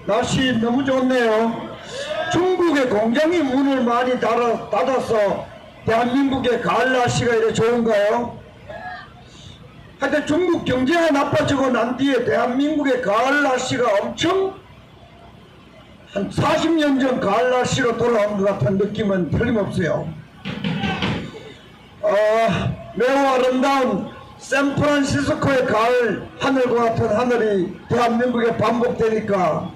날씨 너무 좋네요. 중국의 공장이 문을 많이 닫아서 대한민국의 가을 날씨가 이렇게 좋은가요? 하여튼 중국 경제가 나빠지고 난 뒤에 대한민국의 가을 날씨가 엄청 한 40년 전 가을 날씨로 돌아온 것 같은 느낌은 틀림없어요. 매우 아름다운 샌프란시스코의 가을 하늘과 같은 하늘이 대한민국에 반복되니까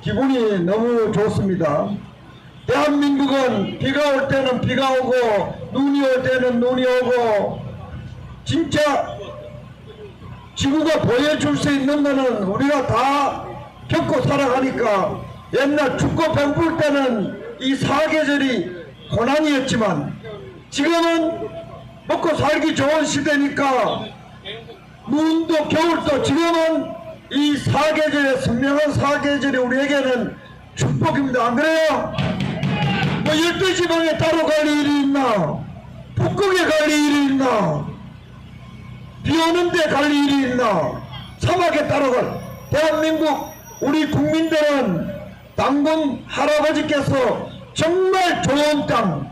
기분이 너무 좋습니다. 대한민국은 비가 올 때는 비가 오고 눈이 올 때는 눈이 오고 진짜 지구가 보여줄 수 있는 거는 우리가 다 겪고 살아가니까 옛날 춥고 배고플 때는 이 사계절이 고난이었지만 지금은 먹고 살기 좋은 시대니까 눈도 겨울도 지금은 이 사계절의 선명한 사계절이 우리에게는 축복입니다. 안 그래요? 뭐 열대지방에 따로 갈 일이 있나? 북극에 갈 일이 있나? 비 오는데 갈 일이 있나? 사막에 따로 갈. 대한민국 우리 국민들은 당군 할아버지께서 정말 좋은 땅.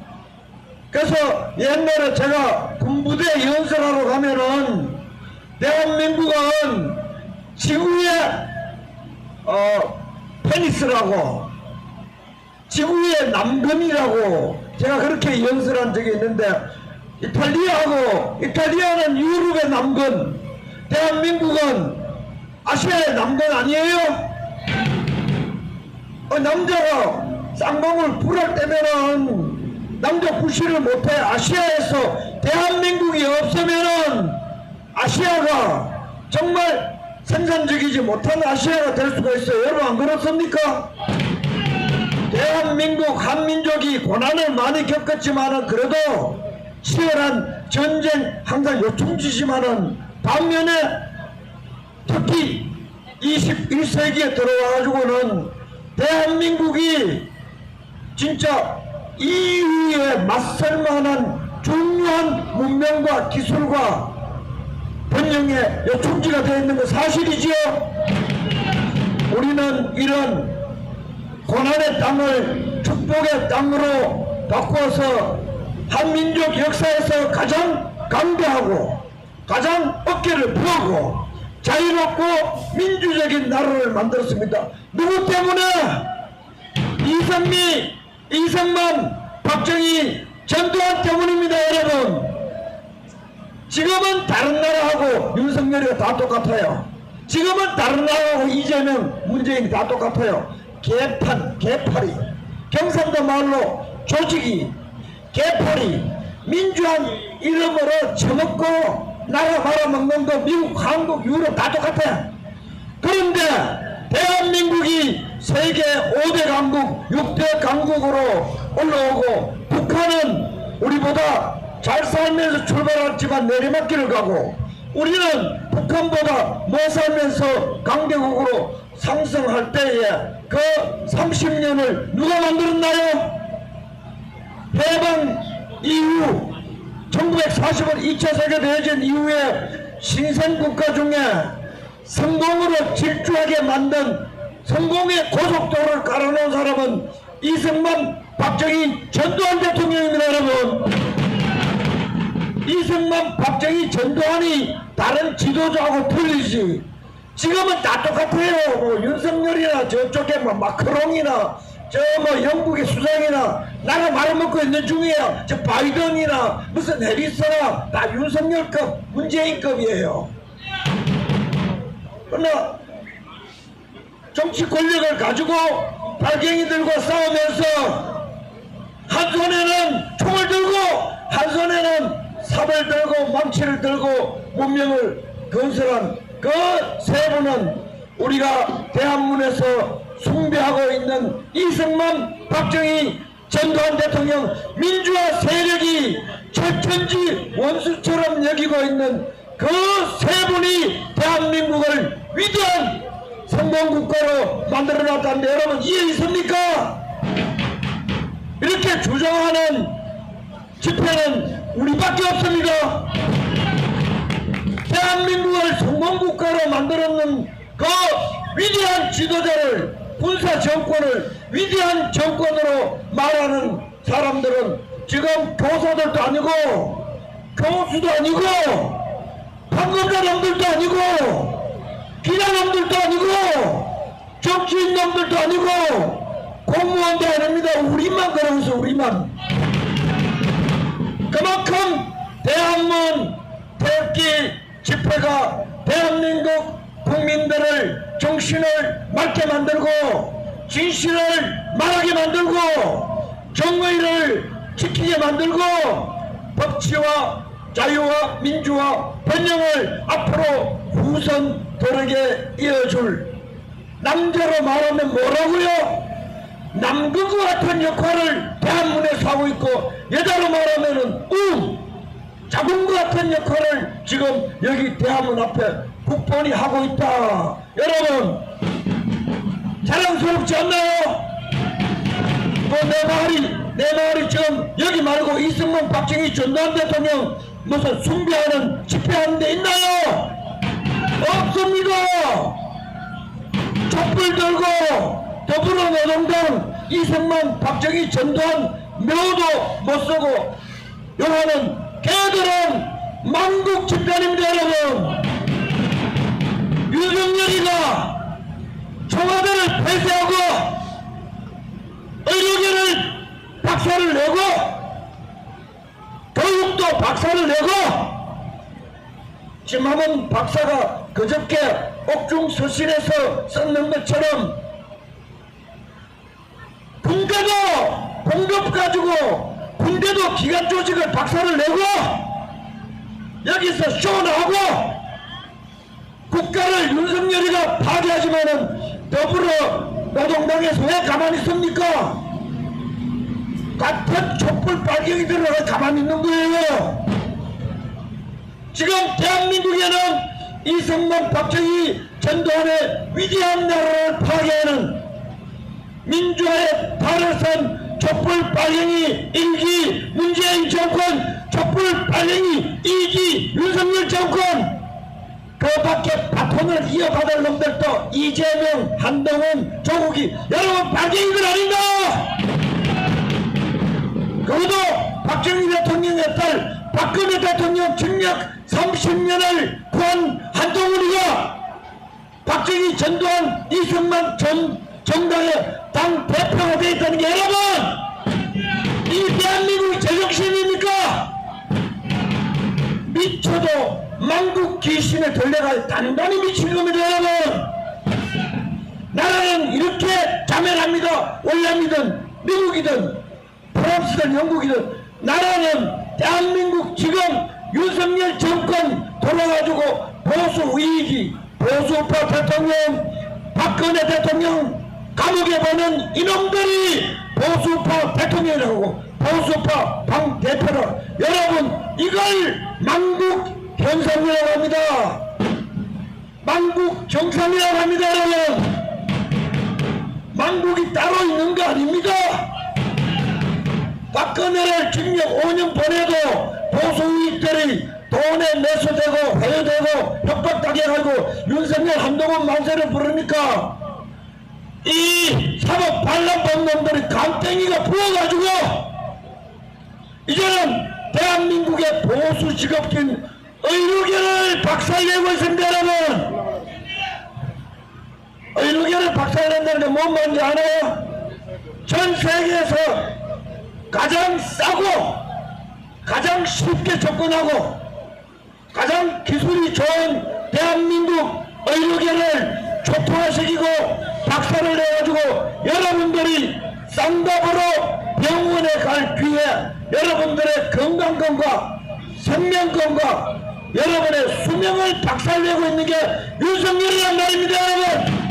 그래서 옛날에 제가 군부대 연설하러 가면은 대한민국은 지구의 페니스라고 지구의 남근이라고 제가 그렇게 연설한 적이 있는데 이탈리아는 유럽의 남근, 대한민국은 아시아의 남근 아니에요? 남자가 쌍방울 불을 떼면은 남자 구실을 못해. 아시아에서 대한민국이 없으면은 아시아가 정말 생산적이지 못한 아시아가 될 수가 있어요. 여러분 안 그렇습니까? 대한민국 한민족이 고난을 많이 겪었지만은 그래도 치열한 전쟁 항상 요충지지만은 반면에 특히 21세기에 들어와가지고는 대한민국이 진짜 이후에 맞설 만한 중요한 문명과 기술과 번영의 요충지가 되어 있는 건 사실이지요. 우리는 이런 고난의 땅을 축복의 땅으로 바꾸어서 한민족 역사에서 가장 강대하고 가장 어깨를 펴고 자유롭고 민주적인 나라를 만들었습니다. 누구 때문에? 이승만, 박정희, 전두환 때문입니다. 여러분 지금은 다른 나라하고 윤석열이가 다 똑같아요. 지금은 다른 나라하고 이재명, 문재인이 다 똑같아요. 개파리 경상도 말로 조직이 개파리 민주한 이름으로 처먹고 나라 말아먹는 거 미국, 한국, 유럽 다 똑같아. 그런데 대한민국이 세계 5대 강국, 6대 강국으로 올라오고 북한은 우리보다 잘 살면서 출발했지만 내리막길을 가고 우리는 북한보다 못 살면서 강대국으로 상승할 때에 그 30년을 누가 만들었나요? 해방 이후 1945년 2차 세계대전 이후에 신생국가 중에 성공으로 질주하게 만든 성공의 고속도로를 깔아놓은 사람은 이승만, 박정희, 전두환 대통령입니다. 여러분 이승만, 박정희, 전두환이 다른 지도자하고 틀리지. 지금은 다 똑같아요. 뭐 윤석열이나 저쪽에 뭐 마크롱이나 저 뭐 영국의 수장이나 나라 말아먹고 있는 중이에요. 저 바이든이나 무슨 해리스나 다 윤석열급, 문재인급이에요. 그러나 정치 권력을 가지고 발갱이들과 싸우면서 한 손에는 총을 들고 한 손에는 삽을 들고 망치를 들고 문명을 건설한 그 세 분은 우리가 대한문에서 숭배하고 있는 이승만, 박정희, 전두환 대통령 민주화 세력이 철천지 원수처럼 여기고 있는 그 세 분이 대한민국을 위대한 성공국가로 만들어놨다는데 여러분 이해 있습니까? 이렇게 주장하는 집회는 우리밖에 없습니다. 대한민국을 성공국가로 만들었는 그 위대한 지도자를 군사 정권을 위대한 정권으로 말하는 사람들은 지금 교사들도 아니고 교수도 아니고 판검사놈들도 아니고 기자놈들도 아니고 정치인 놈들도 아니고 공무원도 아닙니다. 우리만 그러고 있어. 우리만. 그만큼 대한문 태극기 집회가 대한민국 국민들을 정신을 맑게 만들고 진실을 말하게 만들고 정의를 지키게 만들고 법치와 자유와 민주와 번영을 앞으로 후선 도르게 이어줄 남자로 말하면 뭐라고요? 남극과 같은 역할을 대한문에서 하고 있고 여자로 말하면은 자궁과 같은 역할을 지금 여기 대한문 앞에 국본이 하고 있다. 여러분 자랑스럽지 않나요? 내 말이 지금 여기 말고 이승만 박정희 전두환 대통령 무슨 숭배하는 집회하는 데 있나요? 없습니다. 촛불 들고 더불어노동당 이승만 박정희 전두환 묘도 못쓰고 요하는 개들은 망국 집단입니다. 여러분 윤석열이가 청와대를 폐쇄하고 의료계를 박살을 내고 교육도 박살을 내고 지금 하면 박사가 그저께 옥중서신에서 썼는 것처럼 군대도 공급 가지고 군대도 기관 조직을 박살을 내고 여기서 쇼나하고 국가를 윤석열이가 파괴하지만은 더불어 노동당에서 왜 가만히 있습니까? 같은 촛불 빨갱이들은 왜 가만히 있는 거예요? 지금 대한민국에는 이승만 박정희 전두환의 위대한 나라를 파괴하는 민주화의 발을 선 촛불 빨갱이 1기 문재인 정권, 촛불 빨갱이 2기 윤석열 정권, 그 밖에 바톤을 이어받을 놈들도 이재명, 한동훈, 조국이 여러분 빨갱이들 아닌가? 그것도 박정희 대통령의 딸 박근혜 대통령 징역 30년을 구한 한동훈이가 박정희, 전두환, 이승만 전 정당의 당 대표가 되어 있다는 게 여러분 이 대한민국이 제정신입니까? 미쳐도 망국 귀신에 들려갈 단단히 미친 겁니다. 여러분 나라는 이렇게 자멸합니다. 월남이든 미국이든 프랑스든 영국이든 나라는 대한민국 지금 윤석열 정권 돌아가지고 보수 위기 보수파 대통령 박근혜 대통령 감옥에 보는 이놈들이 보수파 대통령이라고 보수파 당 대표라. 여러분 이걸 망국 현상이라고 합니다. 망국 정상이라고 합니다. 여러분 망국이 따로 있는 거 아닙니다. 박근혜를 징역 5년 보내도 보수 우익들이 돈에 매수되고 회유되고 협박당해가지고 윤석열 한동훈 만세를 부르니까 이 사법 반란범 놈들이 감땡이가 부어가지고 이제는 대한민국의 보수 직업진 의료계를 박살내고 있습니다. 여러분 의료계를 박살낸다는 게 뭔 말인지 알아요? 전 세계에서 가장 싸고 가장 쉽게 접근하고 가장 기술이 좋은 대한민국 의료계를 초토화시키고 박살을 내가지고 여러분들이 쌍답으로 병원에 갈 기회 여러분들의 건강권과 생명권과 여러분의 수명을 박살내고 있는 게 윤석열이란 말입니다. 여러분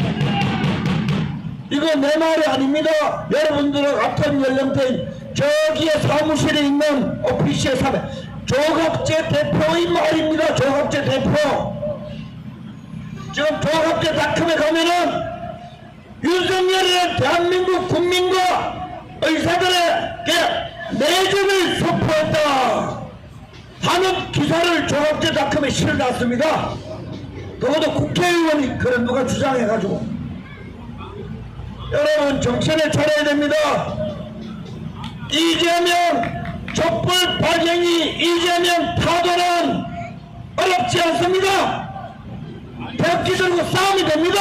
이거 내 말이 아닙니다. 여러분들과 같은 연령대인 저기에 사무실에 있는 오피스의 사회 조갑재 대표의 말입니다. 조갑재 대표 지금 조갑재닷컴에 가면은 윤석열이라는 대한민국 국민과 의사들에게 내전을 선포했다 하는 기사를 조갑재닷컴에 실어놨습니다. 그것도 국회의원이 그런 누가 주장해가지고 여러분 정신을 차려야 됩니다. 이재명 촛불 발갱이 이재명 타도는 어렵지 않습니다. 벽기 들고 싸움이 됩니다.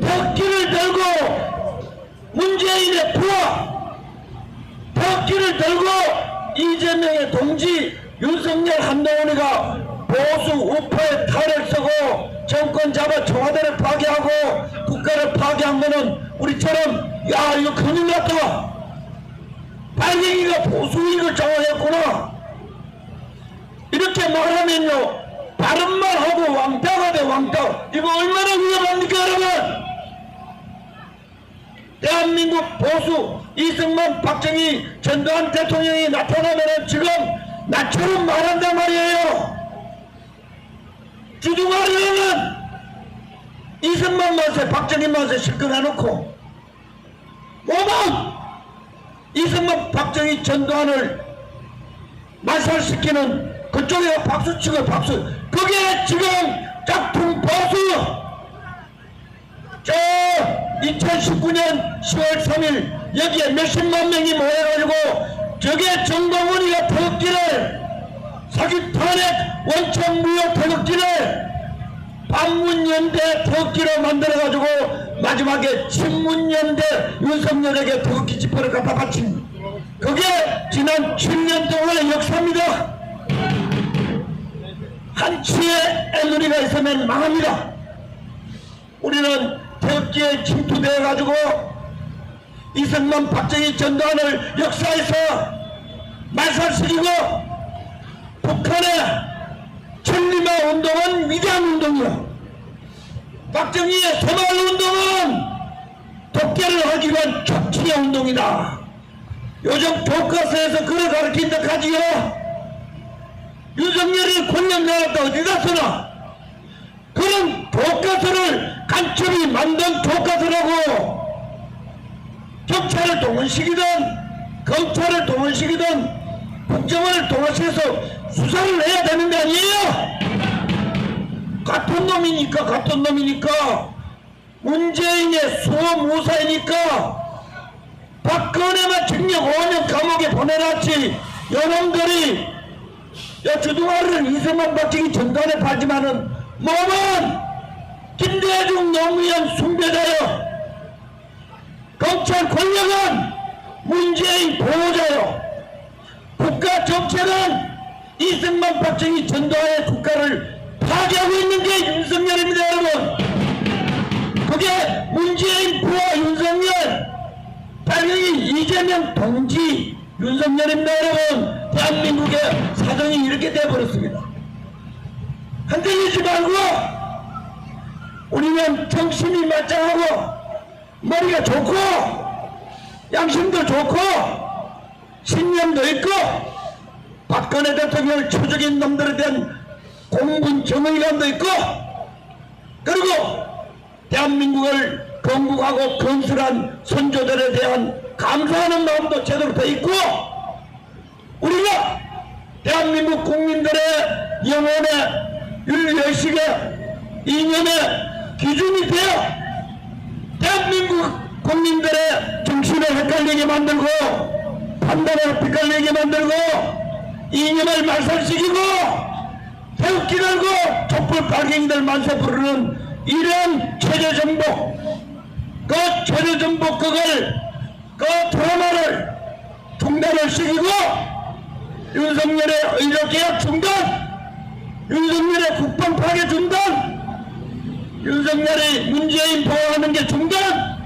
벽기를 들고 문재인의 부하, 벽기를 들고 이재명의 동지 윤석열 한동훈이가 보수 우파의 탈을 쓰고 정권 잡아 청와대를 파괴하고 국가를 파괴한 거는 우리처럼 야 이거 큰일 났다, 발갱이가 보수 이익을 장악했구나 이렇게 말하면요 바른말 하고 왕따가 돼. 왕따. 이거 얼마나 위험합니까 여러분? 대한민국 보수 이승만 박정희 전두환 대통령이 나타나면 지금 나처럼 말한단 말이에요. 주둥아리는 이승만 만세 박정희 만세 실컷해놓고 몸은 이승만 박정희 전두환을 말살시키는 그쪽에 박수치고 박수. 그게 지금 짝퉁 보수. 저 2019년 10월 3일 여기에 몇십만 명이 모여가지고 저게 정동원이가 태극기를 사기 탄핵 원천 무효 태극기를 반문연대 태극기로 만들어가지고 마지막에 친문연대 윤석열에게 태극기 지퍼를 갖다 바친 그게 지난 7년 동안의 역사입니다. 한치의 애누리가 있으면 망합니다. 우리는 태극기에 침투되어가지고 이승만 박정희 전두환을 역사에서 말살시키고 북한의 천리마 운동은 위대한 운동이요, 박정희의 새마을운동은 독재를 하기 위한 촉진의 운동이다. 요즘 교과서에서 그걸 가르친다 하지요. 윤석열이 권력 나갔다 어디다 쓰나? 그런 교과서를 간첩이 만든 교과서라고. 경찰을 동원시키든 검찰을 동원시키든 국정원을 동원시켜서 수사를 해야 되는 게 아니에요. 같은 놈이니까 문재인의 수호무사이니까 박근혜만 징역 5년 감옥에 보내놨지. 여놈들이 주둥아리를 이승만 박정희 전두환에 팔지만은 몸은 김대중 노무현 숭배자요, 검찰 권력은 문재인 보호자요, 국가 정책은 이승만 박정희 전두환의 국가를 파괴하고 있는 게 윤석열입니다. 여러분, 그게 문재인 부하 윤석열, 발갱이 이재명 동지 윤석열입니다. 여러분, 대한민국의 사정이 이렇게 돼버렸습니다. 흔들리지 말고 우리는 정신이 말짱하고 머리가 좋고 양심도 좋고 신념도 있고 박근혜 대통령을 쳐죽인 놈들에 대한 공분 정의감도 있고 그리고 대한민국을 건국하고 건설한 선조들에 대한 감사하는 마음도 제대로 돼 있고 우리가 대한민국 국민들의 영혼의 윤리의식의 이념의 기준이 되어 대한민국 국민들의 정신을 헷갈리게 만들고 판단을 헷갈리게 만들고 이념을 말살시키고 태극기 들고 촛불 발갱이들 만세 부르는 이런 체제정복, 그 체제정복 그 드라마를 중단을 시키고 윤석열의 의료개혁 중단, 윤석열의 국방 파괴 중단, 윤석열이 문재인 보호하는 게 중단,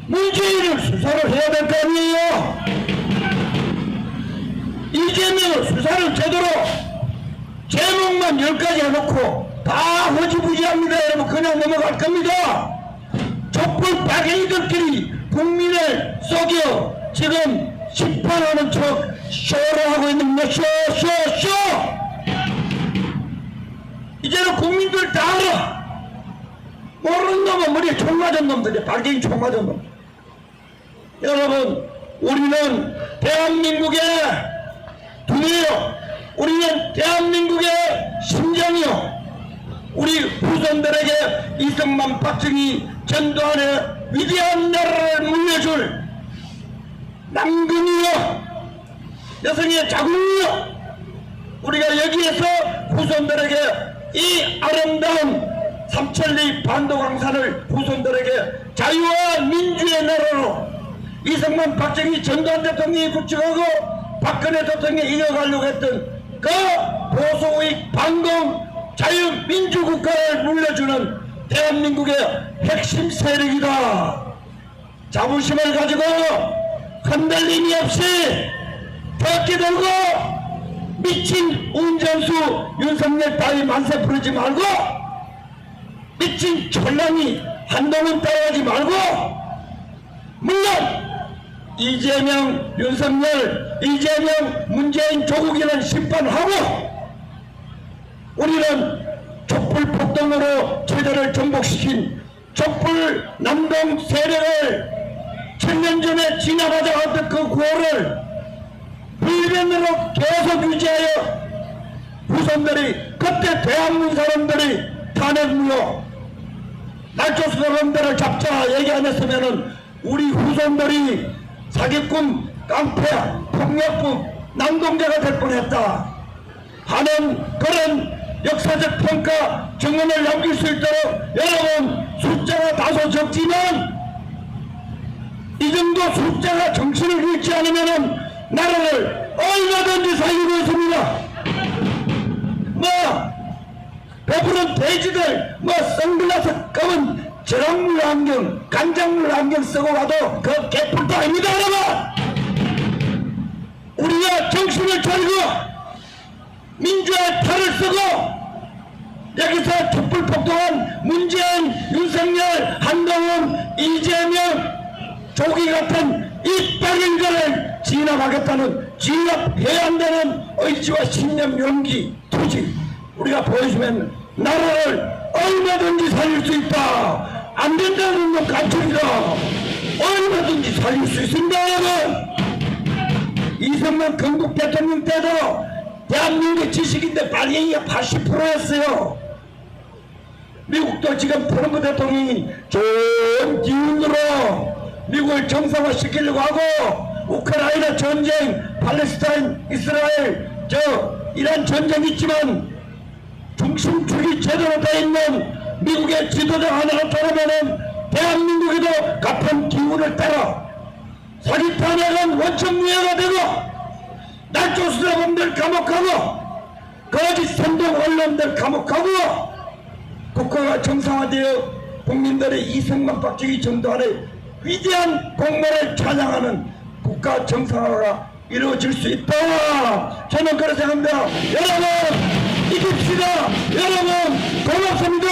문재인을 수사를 해야 될 거 아니에요. 이재명을 수사를 제대로 제목만 10가지 해놓고 다 허지부지합니다. 여러분, 그냥 넘어갈 겁니다. 촛불 발갱이들끼리 국민을 속여 지금 심판하는 척 쇼를 하고 있는 거, 쇼. 이제는 국민들 다 알아. 모르는 놈은 머리에 총 맞은 놈들이야. 발갱이 총 맞은 놈. 여러분, 우리는 대한민국의 눈이요, 우리는 대한민국의 심장이요, 우리 후손들에게 이승만, 박정희, 전두환의 위대한 나라를 물려줄 남근이요, 여성의 자궁이요, 우리가 여기에서 후손들에게 이 아름다운 삼천리 반도강산을 후손들에게 자유와 민주의 나라로 이승만, 박정희, 전두환 대통령이 구축하고 박근혜 대통령이 이어가려고 했던 그 보수의 반공 자유민주국가를 물려주는 대한민국의 핵심 세력이다. 자부심을 가지고 흔들림이 없이 벽기 들고 미친 운전수 윤석열 따위 만세 부르지 말고, 미친 촌랑이 한동훈 따라하지 말고, 물론 이재명, 윤석열, 이재명, 문재인, 조국이는 심판하고, 우리는 촛불폭동으로 체제를 정복시킨 촛불 남동 세력을 천년 전에 지나가자 했던 그 구호를 불변으로 계속 유지하여 후손들이, 그때 대한민국 사람들이 탄핵무효 날조수 사람들을 잡자 얘기 안 했으면은 우리 후손들이 사기꾼, 깡패, 폭력꾼, 남동자가 될 뻔했다 하는 그런 역사적 평가 증언을 남길 수 있도록, 여러분 숫자가 다소 적지만 이 정도 숫자가 정신을 잃지 않으면 나라를 얼마든지 살리고 있습니다. 뭐 배부른 돼지들 선글라스 검은 저랑물 안경, 간장물 안경 쓰고 와도 그 개뿔도 아닙니다. 여러분, 우리가 정신을 차리고 민주화의 탈을 쓰고 여기서 촛불폭동한 문재인, 윤석열, 한동훈, 이재명, 조기 같은 이 빨갱이들을 진압하겠다는, 진압해야 한다는 의지와 신념, 용기, 투지 우리가 보여주면 나라를 얼마든지 살릴 수 있다. 안 된다는 건 간첩이다. 얼마든지 살릴 수 있습니다. 여러분, 이승만 건국 대통령 때도 대한민국 지식인들 발행이가 80%였어요. 미국도 지금 트럼프 대통령이 좋은 기운으로 미국을 정상화 시키려고 하고, 우크라이나 전쟁, 팔레스타인, 이스라엘, 이란 전쟁 있지만 중심축이 제대로 되어 있는 미국의 지도자 하나가 나타나면은 대한민국에도 같은 기운을 따라 사기 탄핵은 원천무효가 되고, 날조수사범들 감옥하고, 거짓 선동 언론들 감옥하고, 국가가 정상화되어 국민들의 이승만, 박정희, 전두환의 위대한 공모를 찬양하는 국가 정상화가 이루어질 수 있다. 저는 그렇게 생각합니다. 여러분 이깁시다. 여러분 고맙습니다.